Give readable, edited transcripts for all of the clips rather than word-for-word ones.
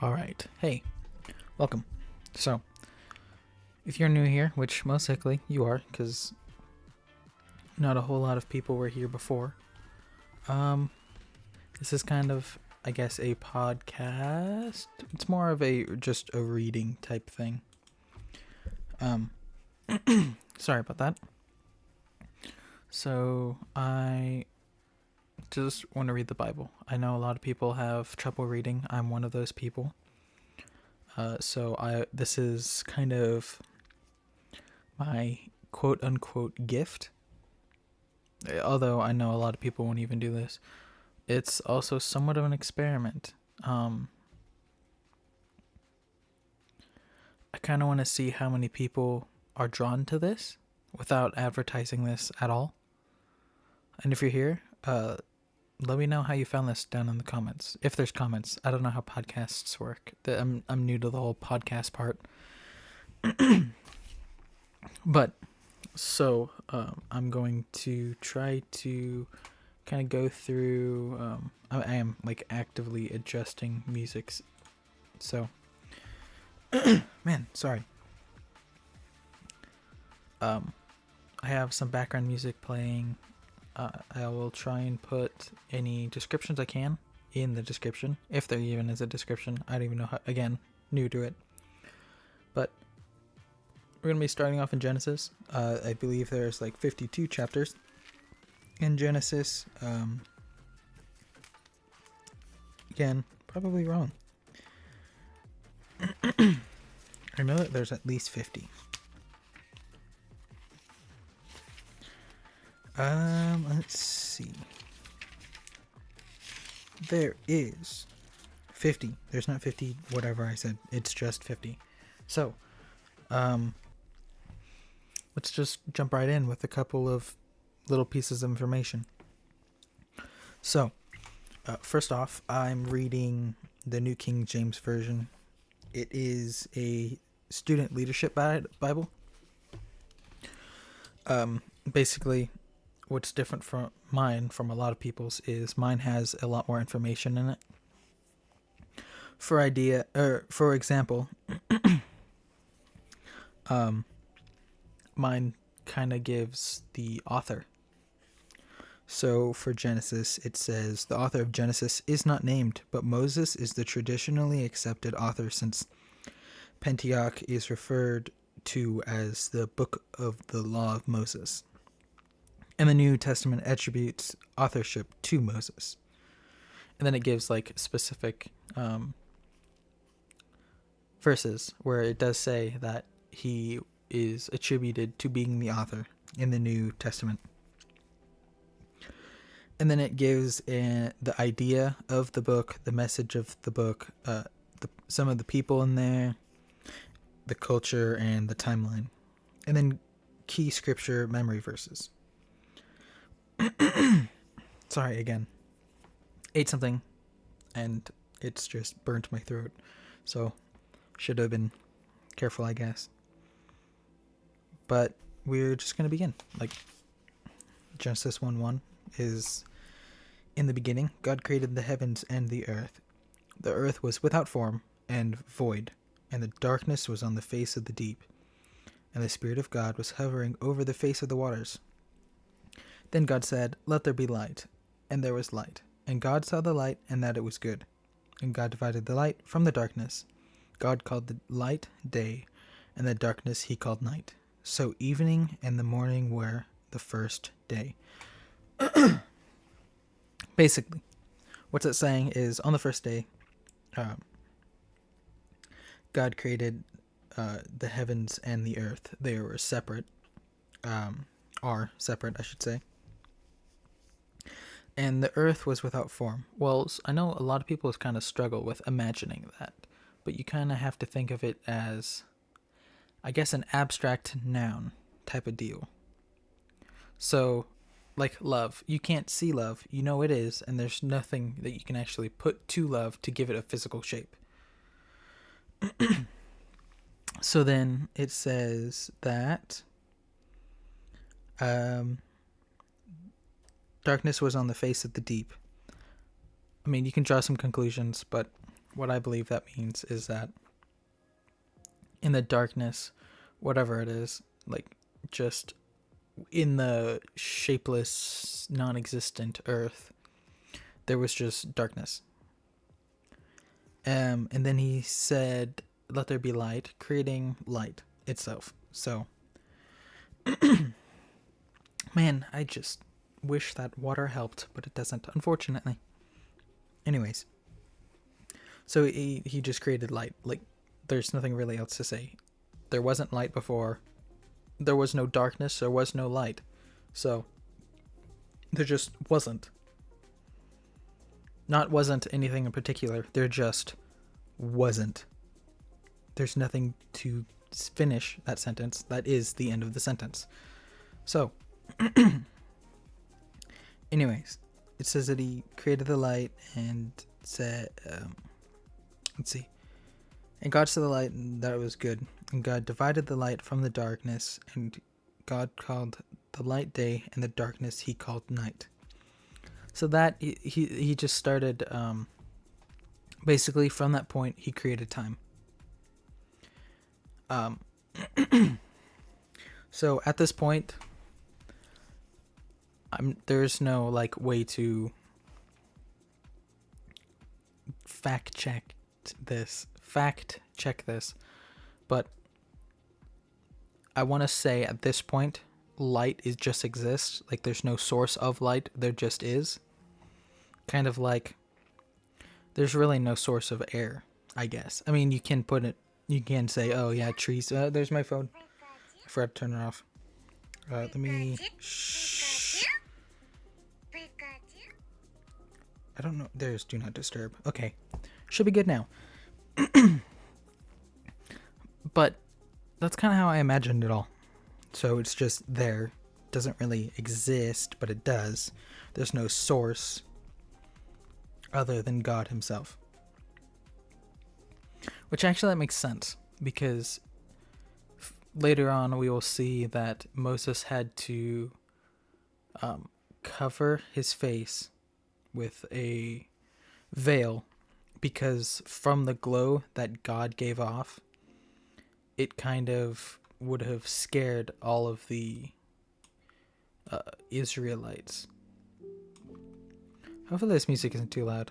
All right. Hey, welcome. So, if you're new here, which most likely you are, because not a whole lot of people were here before, um, this is kind of, I guess, a podcast. It's more of just a reading type thing. Um, sorry about that. So, I just want to read the Bible. I know a lot of people have trouble reading. I'm one of those people. This is kind of my quote unquote gift. Although I know a lot of people won't even do this. It's also somewhat of an experiment. I kind of want to see how many people are drawn to this without advertising this at all. And if you're here, let me know how you found this down in the comments. If there's comments, I don't know how podcasts work. I'm new to the whole podcast part. But I'm going to try to kind of go through. I am like actively adjusting music. So, man, sorry. I have some background music playing. I will try and put any descriptions I can in the description, if there even is a description. I don't even know how, again, new to it. But we're going to be starting off in Genesis. I believe there's like 52 chapters in Genesis. Again, probably wrong. I know that there's at least 50. Let's see. There is 50. There's not 50, whatever I said. It's just 50. So, let's just jump right in with a couple of little pieces of information. So, first off, I'm reading the New King James Version. It is a student leadership Bible. Basically, what's different from mine from a lot of people's is mine has a lot more information in it. For example, mine kind of gives the author. So for Genesis, it says the author of Genesis is not named, but Moses is the traditionally accepted author since Pentateuch is referred to as the book of the law of Moses. And the New Testament attributes authorship to Moses. And then it gives like specific verses where it does say that he is attributed to being the author in the New Testament. And then it gives the idea of the book, the message of the book, some of the people in there, the culture, and the timeline. And then key scripture memory verses. Sorry again. Ate something and it's just burnt my throat. So should have been careful, I guess. But we're just going to begin. Like Genesis 1:1 is, in the beginning, God created the heavens and the earth. The earth was without form and void, and the darkness was on the face of the deep. And the Spirit of God was hovering over the face of the waters. Then God said, "Let there be light." And there was light. And God saw the light, and that it was good. And God divided the light from the darkness. God called the light day, and the darkness he called night. So evening and the morning were the first day. Basically, what's it saying is on the first day, God created the heavens and the earth. They were separate, are separate, I should say. And the earth was without form. Well, I know a lot of people kind of struggle with imagining that, but you kind of have to think of it as, I guess, an abstract noun type of deal. So, like love, you can't see love, you know it is, and there's nothing that you can actually put to love to give it a physical shape. So then it says that darkness was on the face of the deep. I mean, you can draw some conclusions, but what I believe that means is that in the darkness, whatever it is, like just in the shapeless, non-existent earth, there was just darkness. And then he said, "Let there be light," creating light itself. So, man, I just wish that water helped, but it doesn't, unfortunately. Anyways, so he just created light. Like, there's nothing really else to say. There wasn't light before. There was no darkness. There was no light. So, there just wasn't. Not wasn't anything in particular. There just wasn't. There's nothing to finish that sentence. That is the end of the sentence. So, anyways, it says that he created the light and said, let's see. And God saw the light and that it was good. And God divided the light from the darkness, and God called the light day, and the darkness he called night. So that he just started, basically from that point he created time. So at this point, there's no like way to fact check this, but I want to say at this point, light is just exists. Like, there's no source of light, there just is. Kind of like there's really no source of air, I guess. I mean, you can say, oh yeah, trees. There's my phone. I forgot to turn it off. Let me. Shh. I don't know. There's do not disturb. Okay. Should be good now. But that's kind of how I imagined it all. So it's just there. Doesn't really exist, but it does. There's no source other than God himself. Which actually that makes sense, because later on we will see that Moses had to cover his face with a veil, because from the glow that God gave off, it kind of would have scared all of the Israelites. Hopefully this music isn't too loud.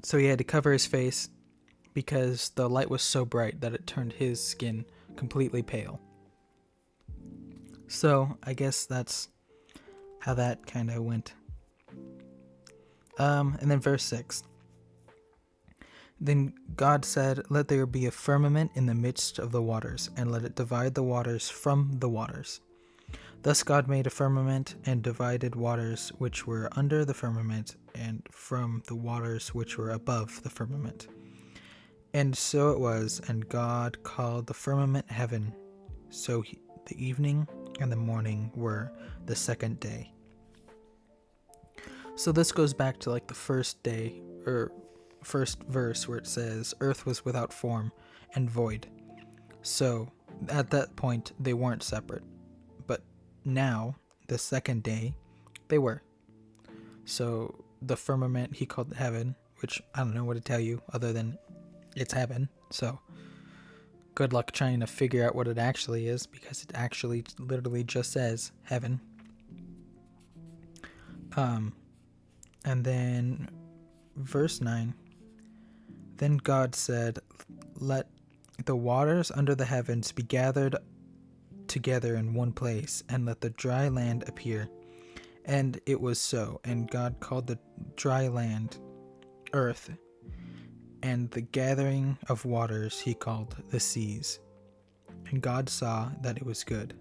So he had to cover his face because the light was so bright that it turned his skin completely pale. So I guess that's how that kind of went. And then verse 6. Then God said, "Let there be a firmament in the midst of the waters, and let it divide the waters from the waters." Thus God made a firmament, and divided waters which were under the firmament, and from the waters which were above the firmament. And so it was, and God called the firmament heaven. So the evening and the morning were the second day. So this goes back to like the first day, or first verse, where it says, "Earth was without form and void." So at that point, they weren't separate. But now, the second day, they were. So the firmament he called heaven, which I don't know what to tell you other than it's heaven. So good luck trying to figure out what it actually is, because it actually literally just says heaven. And then verse 9. Then God said, "Let the waters under the heavens be gathered together in one place, and let the dry land appear." And it was so. And God called the dry land earth, and the gathering of waters he called the seas. And God saw that it was good.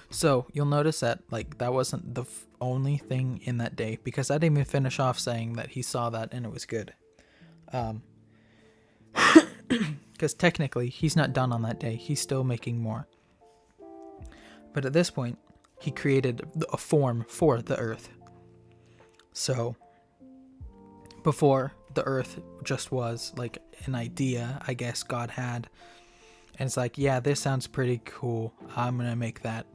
So you'll notice that like that wasn't the only thing in that day, because I didn't even finish off saying that he saw that and it was good. Because technically he's not done on that day. He's still making more. But at this point, he created a form for the earth. So before, the earth just was like an idea, I guess God had. And it's like, yeah, this sounds pretty cool. I'm going to make that.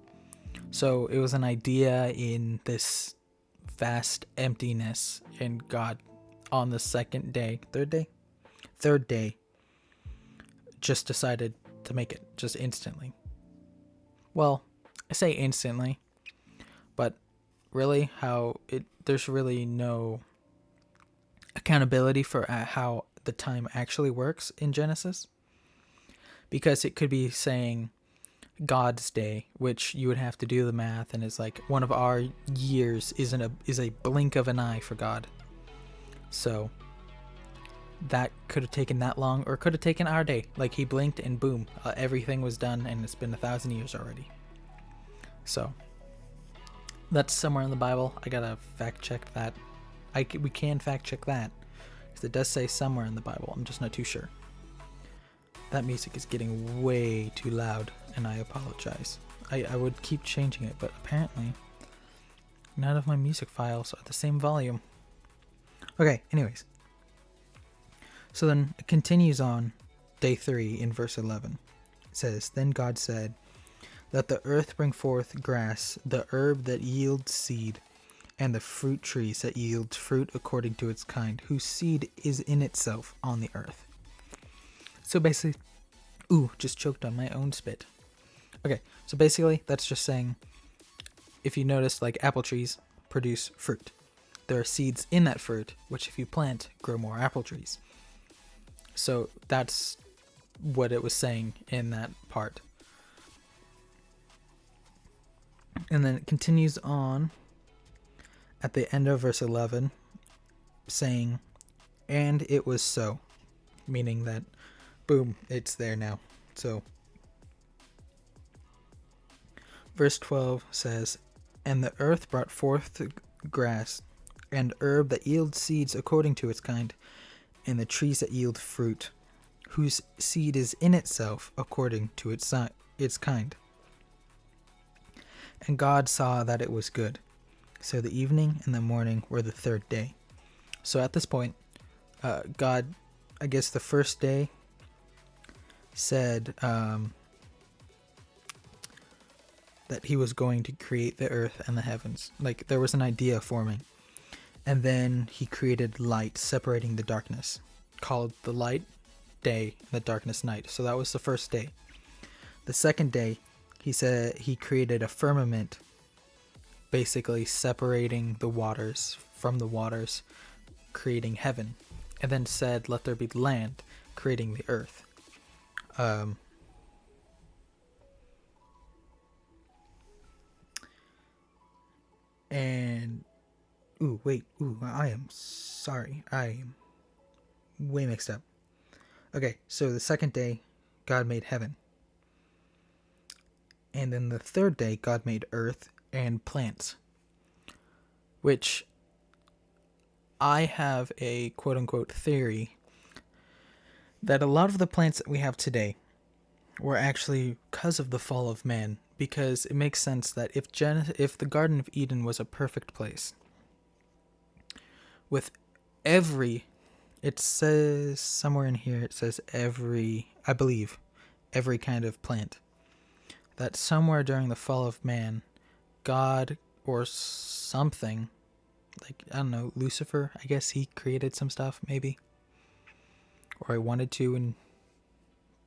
So it was an idea in this vast emptiness, and God on the third day just decided to make it, just instantly. Well, I say instantly, but really there's really no accountability for how the time actually works in Genesis, because it could be saying God's day, which you would have to do the math, and it's like one of our years is a blink of an eye for God. So that could have taken that long, or could have taken our day. Like he blinked and boom, everything was done, and it's been 1,000 years already. So that's somewhere in the Bible. I gotta fact check that. We can fact check that, because it does say somewhere in the Bible. I'm just not too sure. That music is getting way too loud, and I apologize. I would keep changing it, but apparently none of my music files are the same volume. Okay, anyways. So then it continues on day 3 in verse 11. It says, "Then God said, let the earth bring forth grass, the herb that yields seed, and the fruit trees that yield fruit according to its kind, whose seed is in itself on the earth." So basically, just choked on my own spit. Okay, so basically that's just saying, if you notice, like apple trees produce fruit. There are seeds in that fruit, which if you plant, grow more apple trees. So that's what it was saying in that part. And then it continues on at the end of verse 11, saying, "And it was so," meaning that, boom, it's there now. So verse 12 says, "And the earth brought forth grass, and herb that yields seeds according to its kind, and the trees that yield fruit, whose seed is in itself according to its kind. And God saw that it was good. So the evening and the morning were the third day." So at this point, God, I guess the first day, said that he was going to create the earth and the heavens. Like there was an idea forming. And then he created light, separating the darkness, called the light day and the darkness night. So that was the first day. The second day, he said he created a firmament, basically separating the waters from the waters, creating heaven. And then said, "Let there be land," creating the earth. I am sorry. I am way mixed up. Okay, so the second day, God made heaven. And then the third day, God made earth and plants. Which I have a quote-unquote theory that a lot of the plants that we have today were actually because of the fall of man. Because it makes sense that if the Garden of Eden was a perfect place, with it says somewhere in here, it says every kind of plant, that somewhere during the fall of man, God or something, like, I don't know, Lucifer, I guess he created some stuff, maybe, or he wanted to and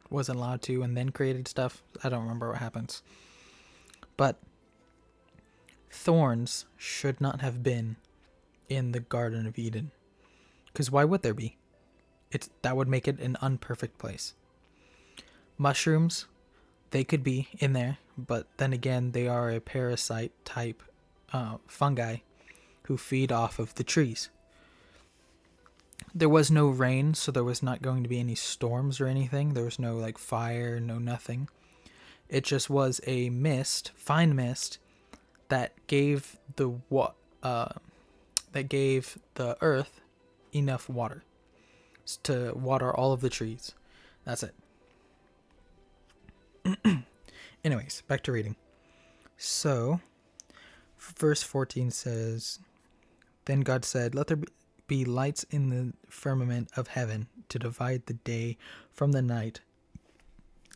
wasn't allowed to, and then created stuff. I don't remember what happens. But thorns should not have been in the Garden of Eden. Because why would there be? That would make it an unperfect place. Mushrooms, they could be in there, but then again, they are a parasite type fungi who feed off of the trees. There was no rain, so there was not going to be any storms or anything. There was no like fire, no nothing. It just was a mist, fine mist, that gave the earth enough water to water all of the trees. That's it. Anyways, back to reading. So, verse 14 says, "Then God said, let there be lights in the firmament of heaven to divide the day from the night,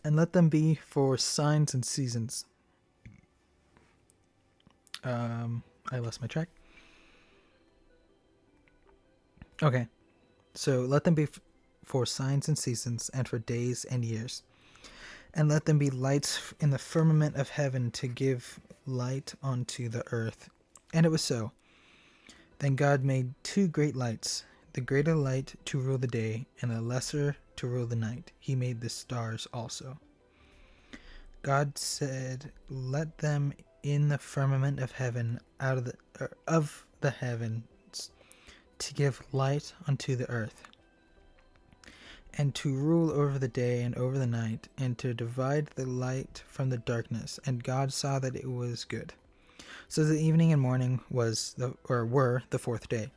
and let them be for signs and seasons." I lost my track. Okay. So let them be for signs and seasons, and for days and years. And let them be lights in the firmament of heaven to give light unto the earth. And it was so. Then God made two great lights, the greater light to rule the day, and the lesser to rule the night. He made the stars also. God said, "Let them in the firmament of heaven out of the heavens to give light unto the earth, and to rule over the day and over the night, and to divide the light from the darkness." And God saw that it was good. So the evening and morning were the fourth day.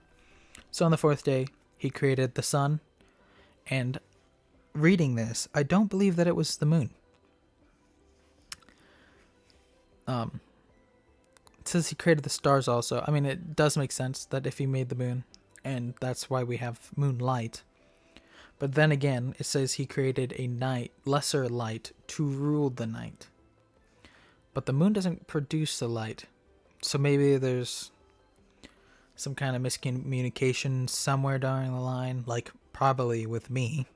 So on the fourth day, he created the sun. And reading this, I don't believe that it was the moon. It says he created the stars also. I mean, it does make sense that if he made the moon, and that's why we have moonlight. But then again, it says he created a lesser light to rule the night. But the moon doesn't produce the light. So maybe there's some kind of miscommunication somewhere down the line, like probably with me.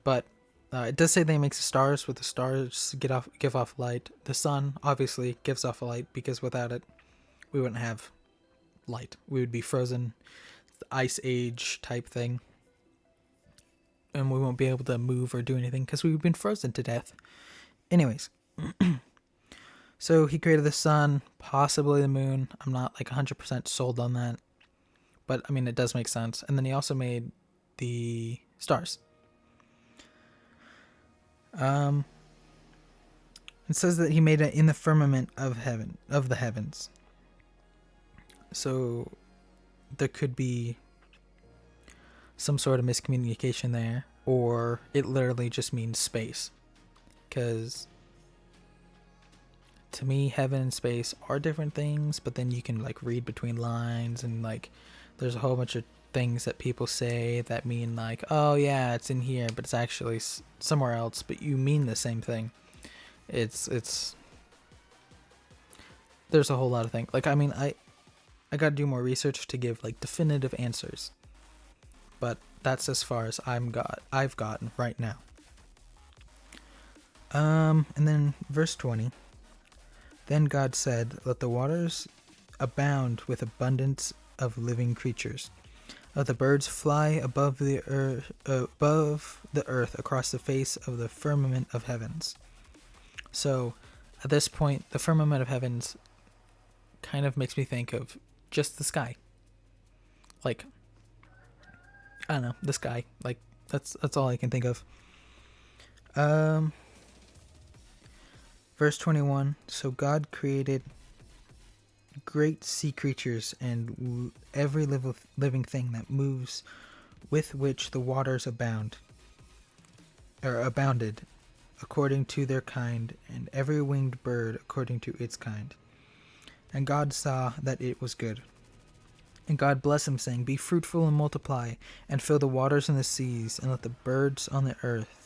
But it does say that he makes the stars, with the stars give off light. The sun obviously gives off light, because without it, we wouldn't have light. We would be frozen, ice age type thing. And we won't be able to move or do anything because we've been frozen to death. Anyways. So he created the sun, possibly the moon. I'm not like 100% sold on that. But I mean, it does make sense. And then he also made the stars. It says that he made it in the firmament of the heavens. So there could be some sort of miscommunication there, or it literally just means space. Because to me, heaven and space are different things, but then you can like read between lines, and like there's a whole bunch of things that people say that mean like, oh yeah, it's in here, but it's actually somewhere else, but you mean the same thing. It's there's a whole lot of things. Like, I mean, I gotta do more research to give like definitive answers, but that's as far as I've gotten right now. And then verse 20. Then God said, "Let the waters abound with abundance of living creatures. Let the birds fly above the earth across the face of the firmament of heavens." So, at this point, the firmament of heavens kind of makes me think of just the sky. Like, I don't know, the sky. Like, that's all I can think of. Verse 21. So God created great sea creatures and every living thing that moves, with which the waters abounded, according to their kind, and every winged bird according to its kind. And God saw that it was good. And God blessed him, saying, "Be fruitful and multiply, and fill the waters and the seas, and let the birds on the earth.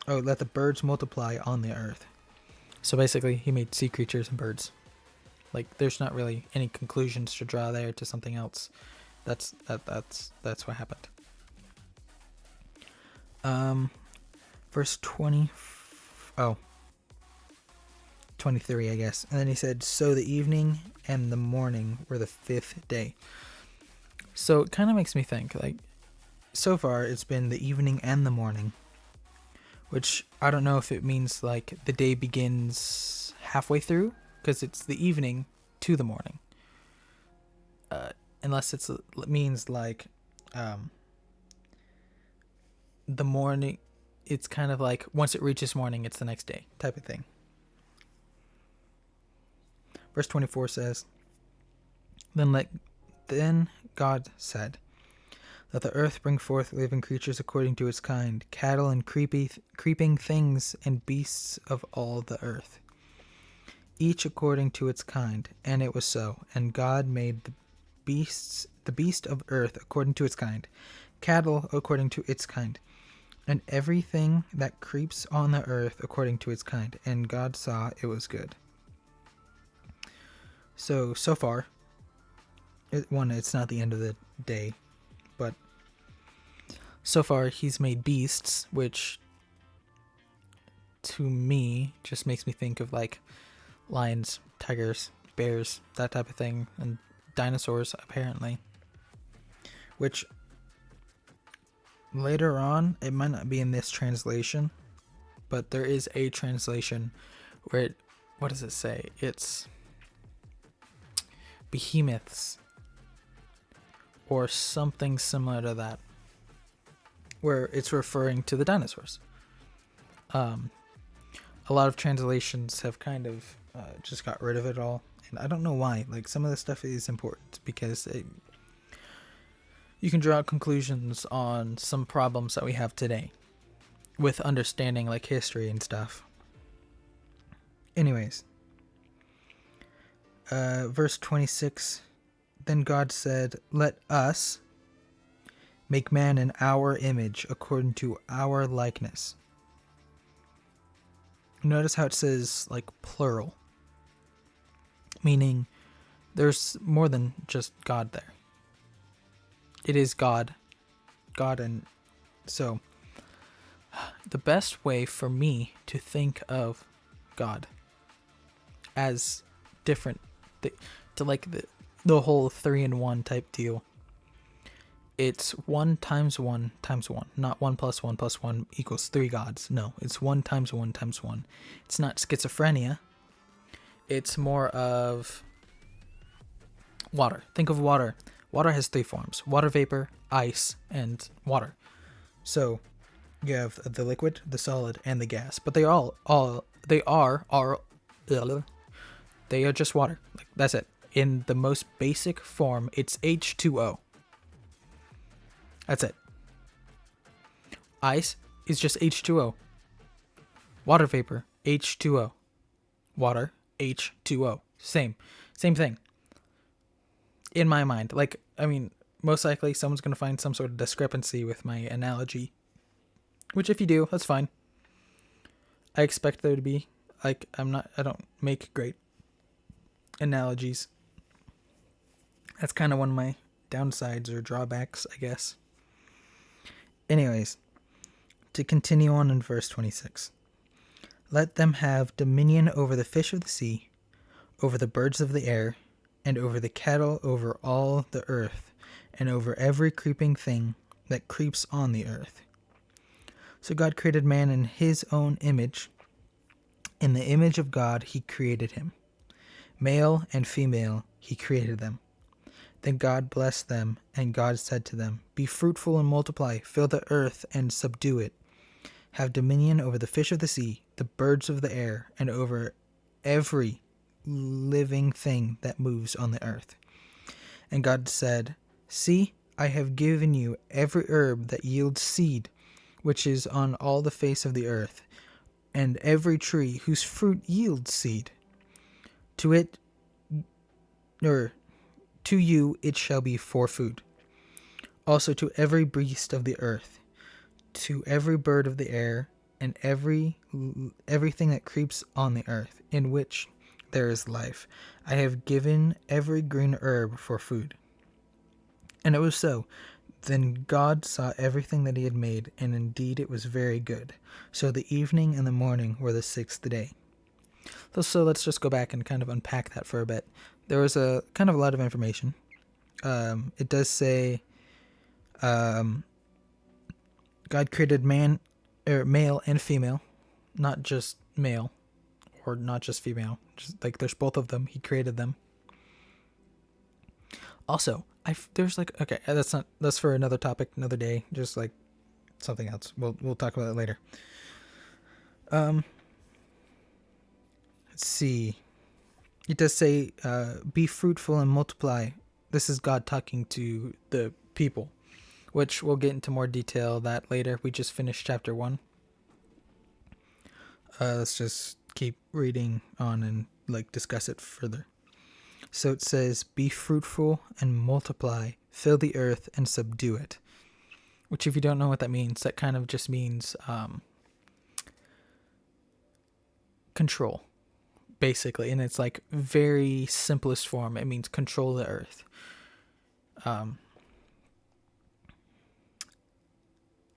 Let the birds multiply on the earth." So basically, he made sea creatures and birds. Like, there's not really any conclusions to draw there to something else. That's what happened. Verse 23, I guess. And then he said, "So the evening and the morning were the fifth day." So it kind of makes me think, like, so far it's been the evening and the morning, which I don't know if it means like the day begins halfway through, because it's the evening to the morning. Unless it means like the morning, it's kind of like once it reaches morning, it's the next day type of thing. Verse 24 says, Then God said, "Let the earth bring forth living creatures according to its kind, cattle and creeping things and beasts of all the earth, each according to its kind." And it was so. And God made the beast of earth according to its kind, cattle according to its kind, and everything that creeps on the earth according to its kind. And God saw it was good. So far, It's not the end of the day, but so far he's made beasts, which to me just makes me think of like lions, tigers, bears, that type of thing, and dinosaurs apparently. Which later on, it might not be in this translation, but there is a translation where what does it say? It's behemoths or something similar to that, where it's referring to the dinosaurs. A lot of translations have kind of just got rid of it all, and I don't know why. Like, some of the stuff is important because you can draw conclusions on some problems that we have today with understanding like history and stuff. Anyways, verse 26, then God said, let us make man in our image according to our likeness. Notice how it says like plural, meaning there's more than just God there. It is God, and so the best way for me to think of God as different, to like the whole 3-in-1 type deal. It's 1 times 1 times 1, not 1 plus 1 plus 1 equals 3 gods. No, it's 1 times 1 times 1. It's not schizophrenia. It's more of water. Think of water. Water has 3 forms: water vapor, ice, and water. So you have the liquid, the solid, and the gas, but they are just water. Like, that's it. In the most basic form, it's H2O. That's it. Ice is just H2O. Water vapor, H2O. Water, H2O. Same thing. In my mind, like, I mean, most likely someone's going to find some sort of discrepancy with my analogy, which if you do, that's fine. I expect there to be. Like, I don't make great analogies. That's kind of one of my downsides or drawbacks, I guess. Anyways, to continue on in verse 26. Let them have dominion over the fish of the sea, over the birds of the air, and over the cattle, over all the earth, and over every creeping thing that creeps on the earth. So God created man in his own image. In the image of God he created him. Male and female he created them. Then God blessed them, and God said to them, be fruitful and multiply, fill the earth and subdue it. Have dominion over the fish of the sea, the birds of the air, and over every living thing that moves on the earth. And God said, see, I have given you every herb that yields seed, which is on all the face of the earth, and every tree whose fruit yields seed. To you it shall be for food. Also to every beast of the earth, to every bird of the air, and everything that creeps on the earth, in which there is life, I have given every green herb for food. And it was so. Then God saw everything that he had made, and indeed it was very good. So the evening and the morning were the 6th day. So let's just go back and kind of unpack that for a bit. There was a kind of a lot of information. It does say God created male and female, not just male or not just female. Just like there's both of them. He created them. Also, there's like, okay, that's for another topic, another day. Just like something else. We'll talk about it later. Let's see. It does say, be fruitful and multiply. This is God talking to the people, which we'll get into more detail that later. We just finished chapter 1. Let's just keep reading on and like discuss it further. So it says, be fruitful and multiply, fill the earth and subdue it. Which, if you don't know what that means, that kind of just means control, basically. And it's like very simplest form. It means control the earth. Um,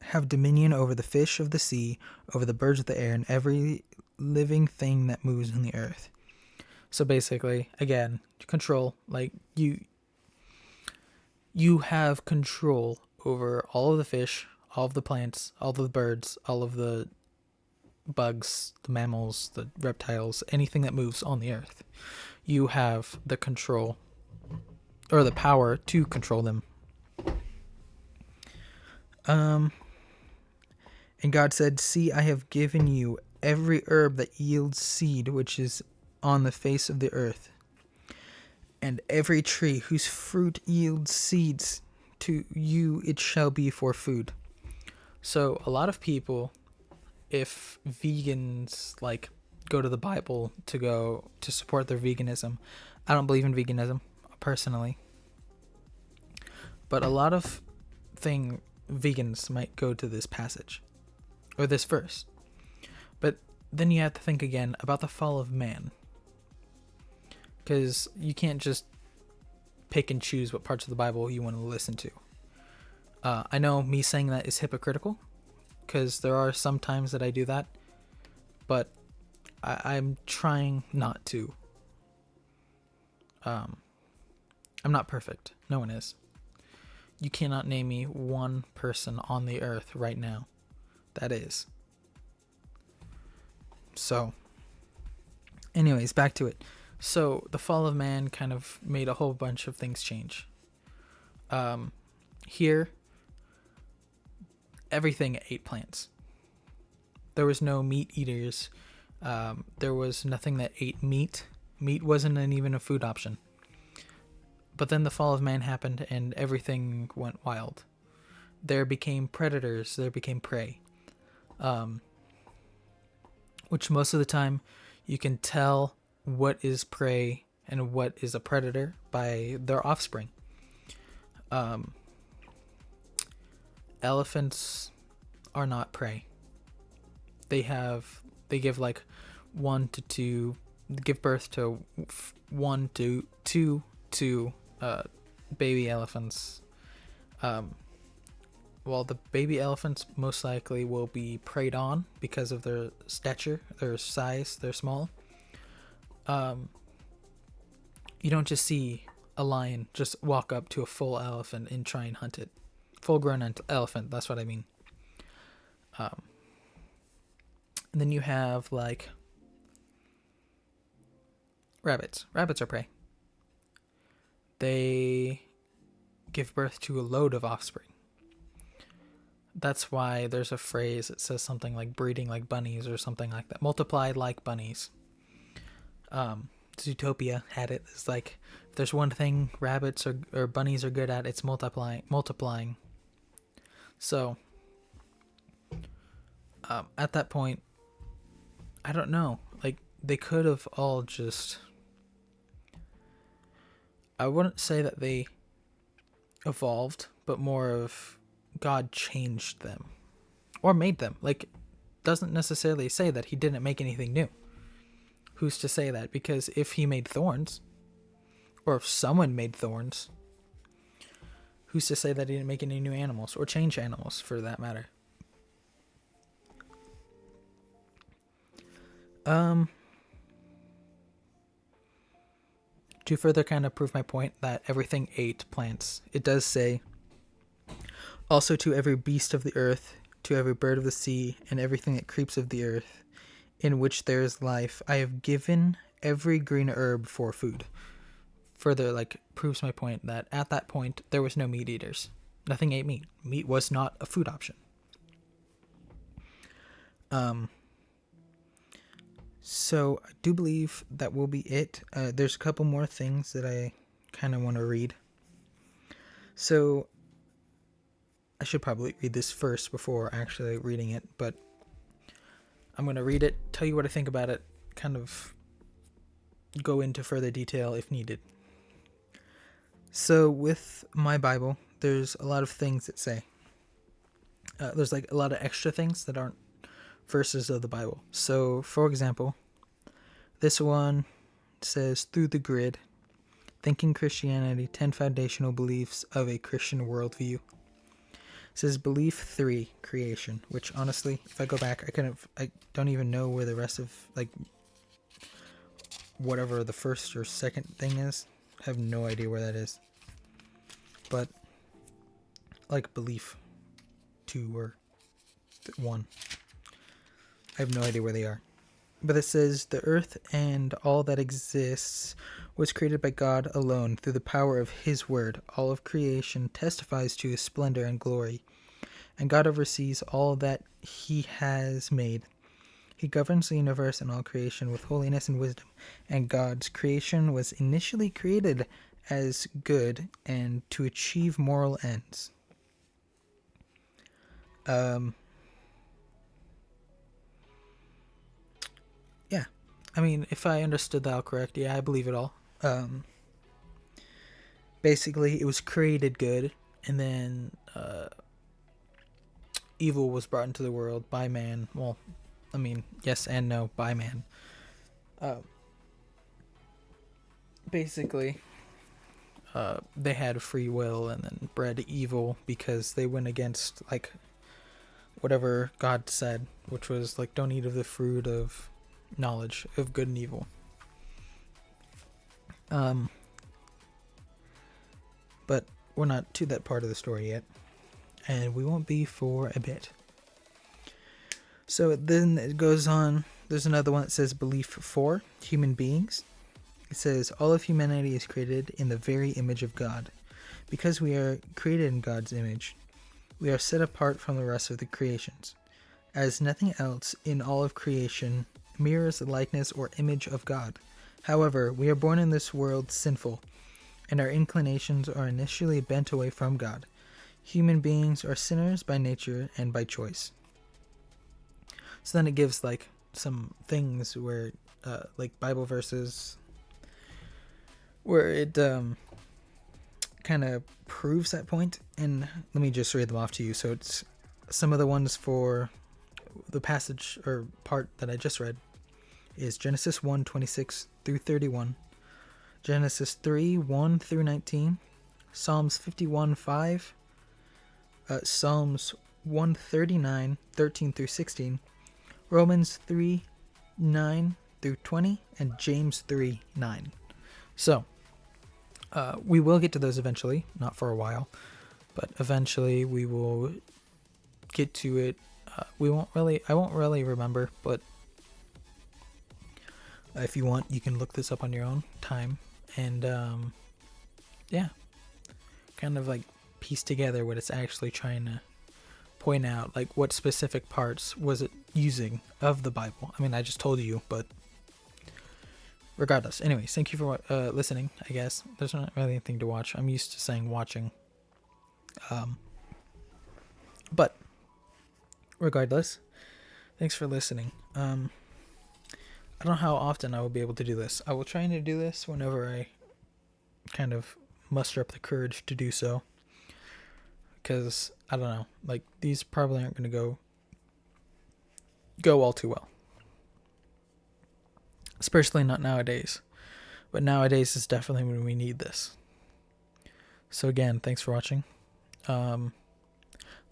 have dominion over the fish of the sea, over the birds of the air, and every living thing that moves in the earth. So basically, again, control. Like you have control over all of the fish, all of the plants, all of the birds, all of the bugs, the mammals, the reptiles, anything that moves on the earth. You have the control or the power to control them. And God said, "See, I have given you every herb that yields seed which is on the face of the earth, and every tree whose fruit yields seeds, to you it shall be for food." So a lot of people, if vegans like go to the Bible to support their veganism, I don't believe in veganism personally, but a lot of vegans might go to this passage or this verse. But then you have to think again about the fall of man, because you can't just pick and choose what parts of the Bible you want to listen to. I know me saying that is hypocritical, because there are some times that I do that, but I'm trying not to. I'm not perfect. No one is. You cannot name me one person on the earth right now that is. So, anyways, back to it. So, the fall of man kind of made a whole bunch of things change. Here, everything ate plants. There was no meat eaters. There was nothing that ate meat. Meat wasn't even a food option. But then the fall of man happened and everything went wild. There became predators. There became prey. Which most of the time you can tell what is prey and what is a predator by their offspring. Elephants are not prey. They give like give birth to 1 to 2 baby elephants. Well, the baby elephants most likely will be preyed on because of their stature, their size, they're small. You don't just see a lion just walk up to a full elephant and try and hunt it. Full-grown elephant, that's what I mean. And then you have like rabbits. Rabbits are prey. They give birth to a load of offspring. That's why there's a phrase that says something like breeding like bunnies or something like that. Multiply like bunnies. Zootopia had it. It's like, if there's one thing rabbits or bunnies are good at, it's multiplying. So, at that point, I don't know. Like, they could have all just... I wouldn't say that they evolved, but more of God changed them. Or made them. Like, doesn't necessarily say that he didn't make anything new. Who's to say that? Because if he made thorns, or if someone made thorns, who's to say that he didn't make any new animals, or change animals for that matter? To further kind of prove my point that everything ate plants, it does say, "Also to every beast of the earth, to every bird of the sea, and everything that creeps of the earth, in which there is life, I have given every green herb for food." Further, like, proves my point that at that point, there was no meat eaters. Nothing ate meat. Meat was not a food option. So I do believe that will be it. There's a couple more things that I kind of want to read. So I should probably read this first before actually reading it, but I'm going to read it, tell you what I think about it, kind of go into further detail if needed. So with my Bible, there's a lot of things that say. There's like a lot of extra things that aren't verses of the Bible. So, for example, this one says, "Through the grid, Thinking Christianity, 10 foundational beliefs of a Christian worldview. It says belief 3, creation, which honestly, if I go back, I don't even know where the rest of, like, whatever the first or second thing is. I have no idea where that is. But, like, belief 2 or 1. I have no idea where they are. But it says, the earth and all that exists was created by God alone through the power of his word. All of creation testifies to his splendor and glory, and God oversees all that he has made. He governs the universe and all creation with holiness and wisdom, and God's creation was initially created as good and to achieve moral ends. Yeah. I mean, if I understood that all correct, yeah, I believe it all. Basically, it was created good, and then evil was brought into the world by man. Well, I mean, yes and no, by man. Basically, they had free will and then bred evil because they went against, like, whatever God said, which was, like, don't eat of the fruit of knowledge of good and evil. But we're not to that part of the story yet, and we won't be for a bit. So then it goes on. There's another one that says belief 4, human beings. It says all of humanity is created in the very image of God. Because we are created in God's image, we are set apart from the rest of the creations, as nothing else in all of creation mirrors the likeness or image of God. However, we are born in this world sinful, and our inclinations are initially bent away from God. Human beings are sinners by nature and by choice. So then it gives, like, some things where, like, Bible verses where it kind of proves that point. And let me just read them off to you. So it's some of the ones for the passage or part that I just read is Genesis 1:26 through 31, Genesis 3:1 through 19, Psalms 51:5, Psalms 139:13 through 16, Romans 3:9 through 20, and James 3:9. So we will get to those eventually, not for a while, but eventually we will get to it. I won't really remember, but if you want, you can look this up on your own time and yeah, kind of like piece together what it's actually trying to point out, like what specific parts was it using of the Bible. I mean, I just told you, but regardless. Anyways, thank you for listening, I guess. There's not really anything to watch. I'm used to saying watching. But regardless, thanks for listening. I don't know how often I will be able to do this. I will try to do this whenever I kind of muster up the courage to do so. Because, I don't know, like, these probably aren't going to go all too well. Especially not nowadays. But nowadays is definitely when we need this. So again, thanks for watching.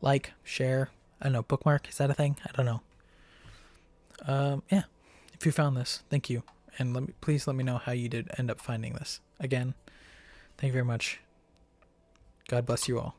Like, share, I don't know, bookmark, is that a thing? I don't know. Yeah. If you found this, thank you. And please let me know how you did end up finding this. Again, thank you very much. God bless you all.